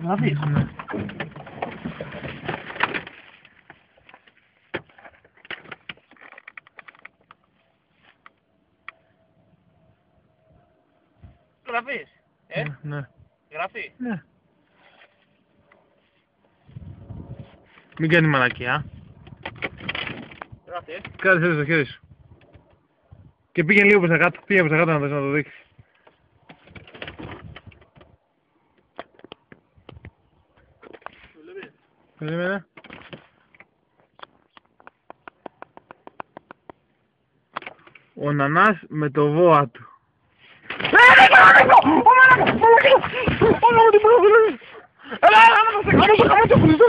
Γράφεις. Ναι. Γράφεις. Ναι. Γράφει. Ναι. Μην κάνει μαλακιά. Γράφει. Κάτσε στο χέρι σου. Και πήγαινε λίγο προς τα κάτω. Πήγαινε προς τα κάτω να το δείξεις. Περίμενε. Ο Νανάς με το βόα του. Έλα, να σε κάνω το Χριστό!